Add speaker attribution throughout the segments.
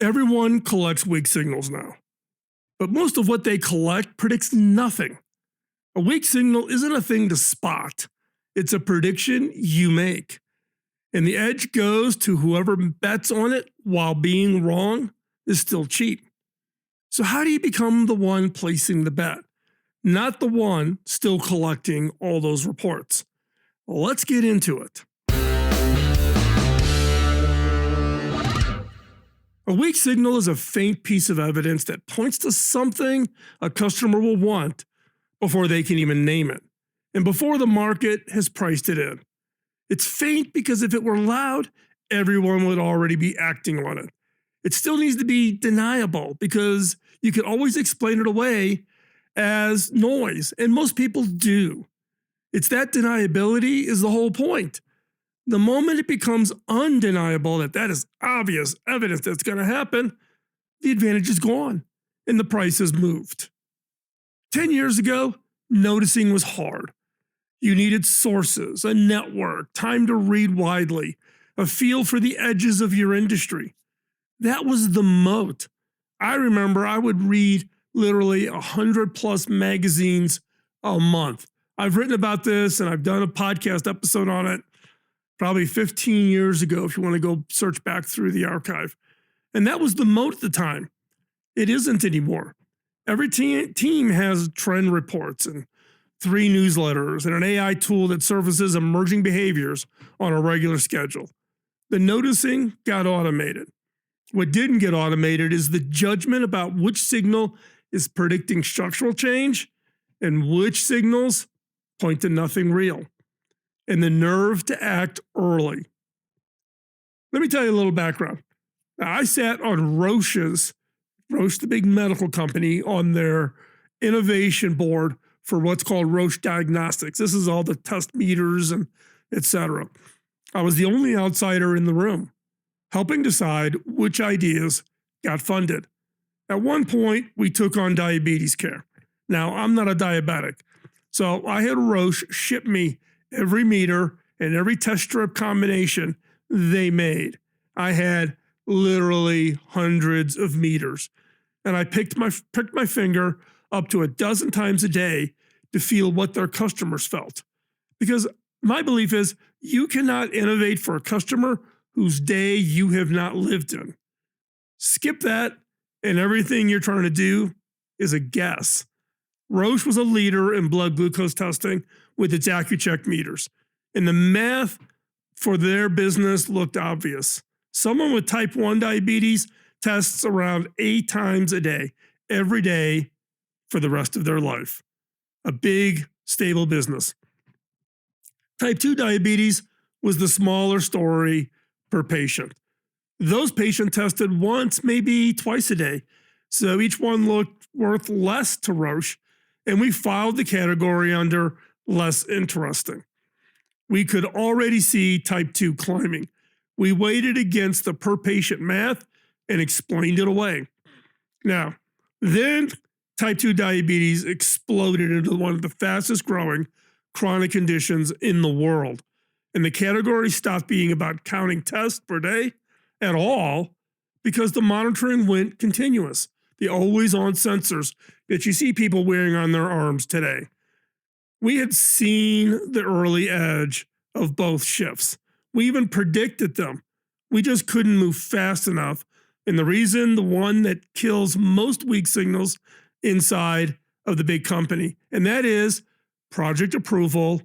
Speaker 1: Everyone collects weak signals now, but most of what they collect predicts nothing. A weak signal isn't a thing to spot, it's a prediction you make. And the edge goes to whoever bets on it while being wrong is still cheap. So, how do you become the one placing the bet, not the one still collecting all those reports? Well, let's get into it. A weak signal is a faint piece of evidence that points to something a customer will want before they can even name it, and before the market has priced it in. It's faint because if it were loud, everyone would already be acting on it. It still needs to be deniable because you can always explain it away as noise, and most people do. It's that deniability is the whole point. The moment it becomes undeniable that is obvious evidence that's going to happen, the advantage is gone and the price has moved. 10 years ago, noticing was hard. You needed sources, a network, time to read widely, a feel for the edges of your industry. That was the moat. I remember I would read literally 100 plus magazines a month. I've written about this and I've done a podcast episode on it probably 15 years ago if you want to go search back through the archive. And that was the moat at the time. It isn't anymore. Every team has trend reports and 3 newsletters and an AI tool that surfaces emerging behaviors on a regular schedule. The noticing got automated. What didn't get automated is the judgment about which signal is predicting structural change and which signals point to nothing real, and the nerve to act early. Let me tell you a little background. Now, I sat on Roche, the big medical company, on their innovation board for what's called Roche Diagnostics. This is all the test meters and etc. I was the only outsider in the room, helping decide which ideas got funded. At one point, we took on diabetes care. Now, I'm not a diabetic, so I had Roche ship me every meter and every test strip combination they made. I had literally hundreds of meters, and I picked my finger up to a dozen times a day to feel what their customers felt. Because my belief is you cannot innovate for a customer whose day you have not lived in. Skip that, and everything you're trying to do is a guess. Roche was a leader in blood glucose testing with its Accu-Check meters, and the math for their business looked obvious. Someone with type 1 diabetes tests around 8 times a day, every day for the rest of their life. A big, stable business. Type 2 diabetes was the smaller story per patient. Those patients tested once, maybe twice a day, so each one looked worth less to Roche, and we filed the category under less interesting. We could already see type 2 climbing. We weighed against the per patient math and explained it away. Now, then type 2 diabetes exploded into one of the fastest growing chronic conditions in the world. And the category stopped being about counting tests per day at all because the monitoring went continuous. The always on sensors that you see people wearing on their arms today. We had seen the early edge of both shifts. We even predicted them. We just couldn't move fast enough. And the reason, the one that kills most weak signals inside of the big company, and that is project approval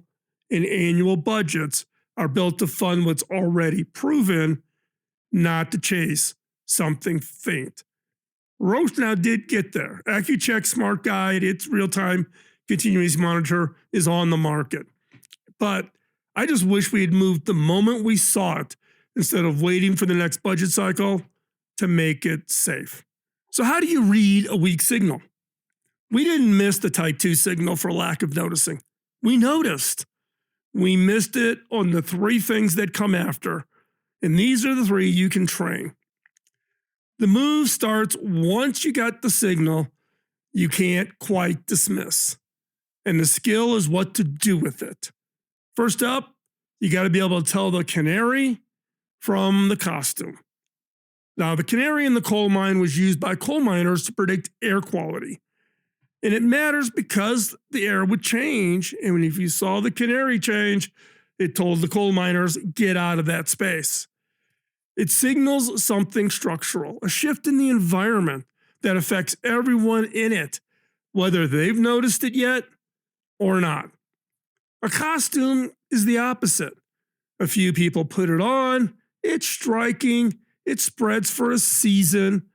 Speaker 1: and annual budgets are built to fund what's already proven, not to chase something faint. Roche now did get there. Accu-Check Smart Guide, its real-time continuous monitor, is on the market. But I just wish we had moved the moment we saw it instead of waiting for the next budget cycle to make it safe. So how do you read a weak signal? We didn't miss the type 2 signal for lack of noticing. We noticed. We missed it on the 3 things that come after, and these are the 3 you can train. The move starts once you got the signal you can't quite dismiss, and the skill is what to do with it. First up, you got to be able to tell the canary from the costume. Now, the canary in the coal mine was used by coal miners to predict air quality. And it matters because the air would change. And if you saw the canary change, it told the coal miners, get out of that space. It signals something structural, a shift in the environment that affects everyone in it, whether they've noticed it yet or not. A costume is the opposite. A few people put it on, it's striking, it spreads for a season,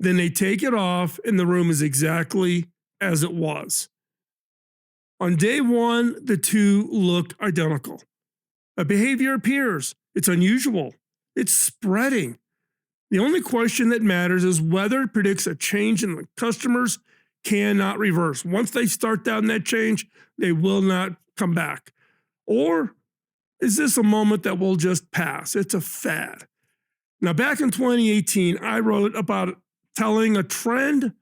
Speaker 1: then they take it off, and the room is exactly as it was. On day one, the two look identical. A behavior appears, it's unusual, it's spreading. The only question that matters is whether it predicts a change in the customers cannot reverse. Once they start down that change, they will not come back. Or is this a moment that will just pass? It's a fad. Now, back in 2018, I wrote about telling a trend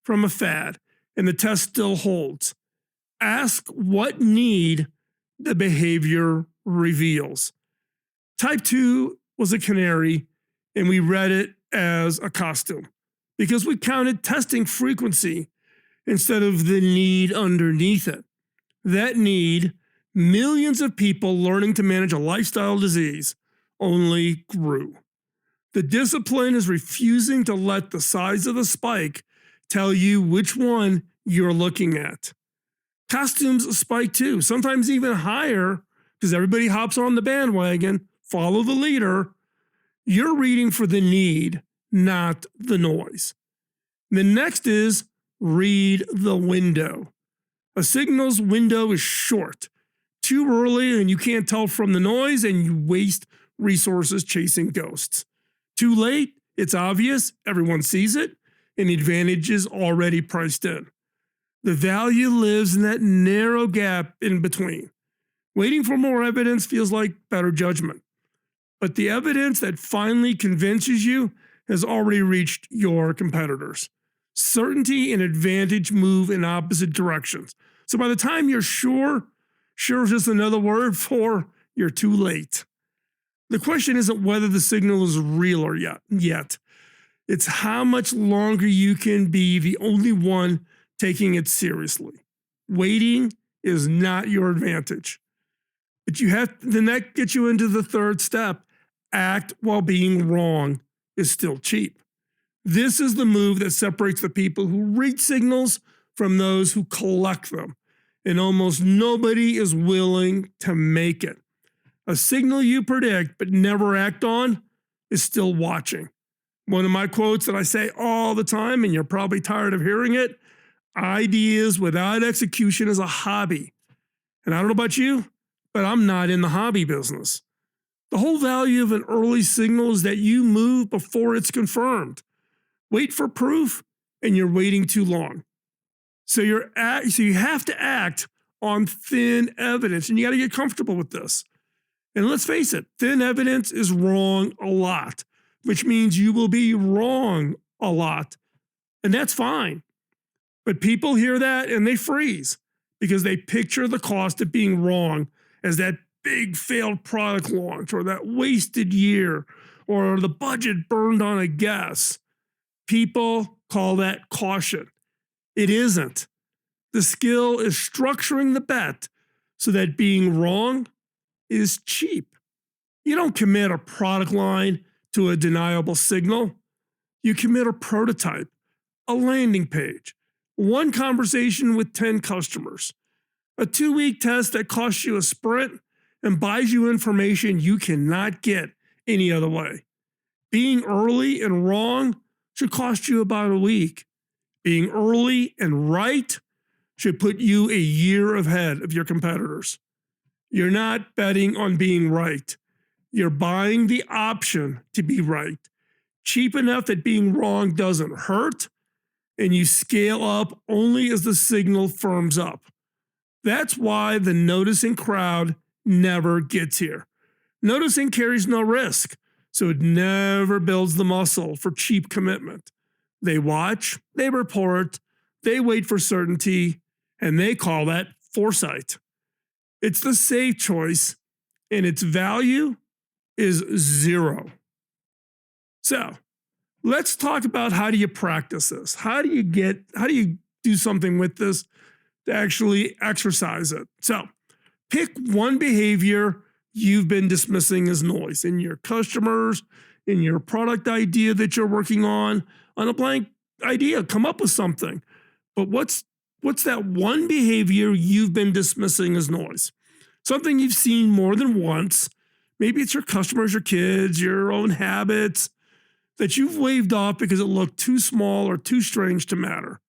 Speaker 1: from a fad, and the test still holds. Ask what need the behavior reveals. Type 2 was a canary, and we read it as a costume because we counted testing frequency instead of the need underneath it. That need, millions of people learning to manage a lifestyle disease, only grew. The discipline is refusing to let the size of the spike tell you which one you're looking at. Costumes spike too, sometimes even higher because everybody hops on the bandwagon, follow the leader. You're reading for the need, not the noise. The next is read the window. A signal's window is short, too early, and you can't tell from the noise, and you waste resources chasing ghosts. Too late, it's obvious, everyone sees it, and the advantage is already priced in. The value lives in that narrow gap in between. Waiting for more evidence feels like better judgment. But the evidence that finally convinces you has already reached your competitors. Certainty and advantage move in opposite directions. So by the time you're sure is just another word for you're too late. The question isn't whether the signal is real or yet. It's how much longer you can be the only one taking it seriously. Waiting is not your advantage. But then that gets you into the third step. Act while being wrong is still cheap. This is the move that separates the people who read signals from those who collect them. And almost nobody is willing to make it. A signal you predict but never act on is still watching. One of my quotes that I say all the time, and you're probably tired of hearing it, ideas without execution is a hobby. And I don't know about you, but I'm not in the hobby business. The whole value of an early signal is that you move before it's confirmed. Wait for proof, and you're waiting too long. So you have to act on thin evidence, and you got to get comfortable with this. And let's face it, thin evidence is wrong a lot, which means you will be wrong a lot. And that's fine. But people hear that and they freeze because they picture the cost of being wrong as that big failed product launch or that wasted year or the budget burned on a guess. People call that caution. It isn't. The skill is structuring the bet so that being wrong is cheap. You don't commit a product line to a deniable signal. You commit a prototype, a landing page, one conversation with 10 customers, a 2-week test that costs you a sprint and buys you information you cannot get any other way. Being early and wrong should cost you about a week. Being early and right should put you a year ahead of your competitors. You're not betting on being right. You're buying the option to be right. Cheap enough that being wrong doesn't hurt, and you scale up only as the signal firms up. That's why the noticing crowd never gets here. Noticing carries no risk, so it never builds the muscle for cheap commitment. They watch, they report, they wait for certainty, and they call that foresight. It's the safe choice, and its value is zero. So, Let's talk about how do you practice this? How do you do something with this to actually exercise it? So pick one behavior you've been dismissing as noise in your customers, in your product idea that you're working on a blank idea. Come up with something. But what's that one behavior you've been dismissing as noise? Something you've seen more than once. Maybe it's your customers, your kids, your own habits that you've waved off because it looked too small or too strange to matter.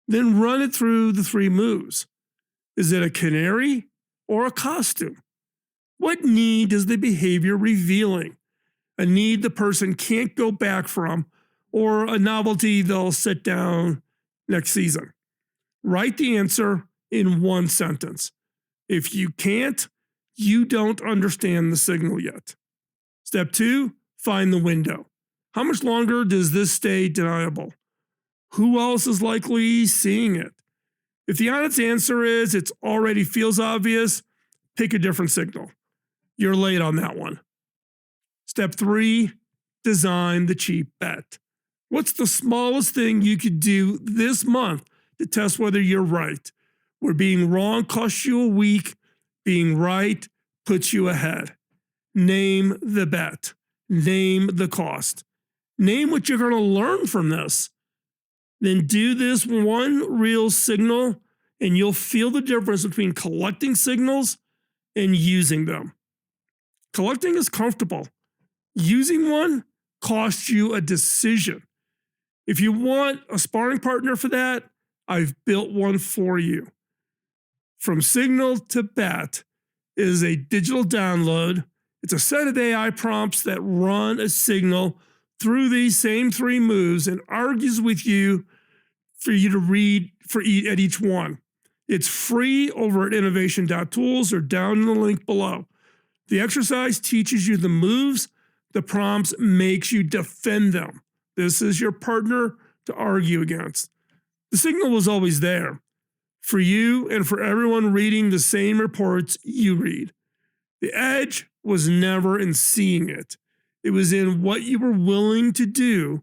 Speaker 1: Then run it through the 3 moves. Is it a canary or a costume? What need is the behavior revealing? A need the person can't go back from, or a novelty they'll sit down next season? Write the answer in 1 sentence. If you can't, you don't understand the signal yet. Step 2, find the window. How much longer does this stay deniable? Who else is likely seeing it? If the honest answer is it already feels obvious, pick a different signal. You're late on that one. Step 3, design the cheap bet. What's the smallest thing you could do this month to test whether you're right? Where being wrong costs you a week, being right puts you ahead. Name the bet. Name the cost. Name what you're going to learn from this. Then do this one real signal, and you'll feel the difference between collecting signals and using them. Collecting is comfortable. Using one costs you a decision. If you want a sparring partner for that, I've built one for you. From Signal to Bet is a digital download. It's a set of AI prompts that run a signal through these same 3 moves and argues with you for you to read at each one. It's free over at innovation.tools or down in the link below. The exercise teaches you the moves, the prompts makes you defend them. This is your partner to argue against. The signal was always there for you and for everyone reading the same reports you read. The edge was never in seeing it. It was in what you were willing to do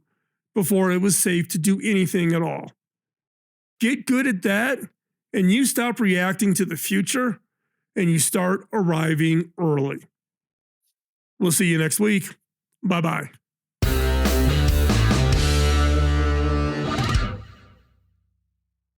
Speaker 1: before it was safe to do anything at all. Get good at that, and you stop reacting to the future, and you start arriving early. We'll see you next week. Bye-bye.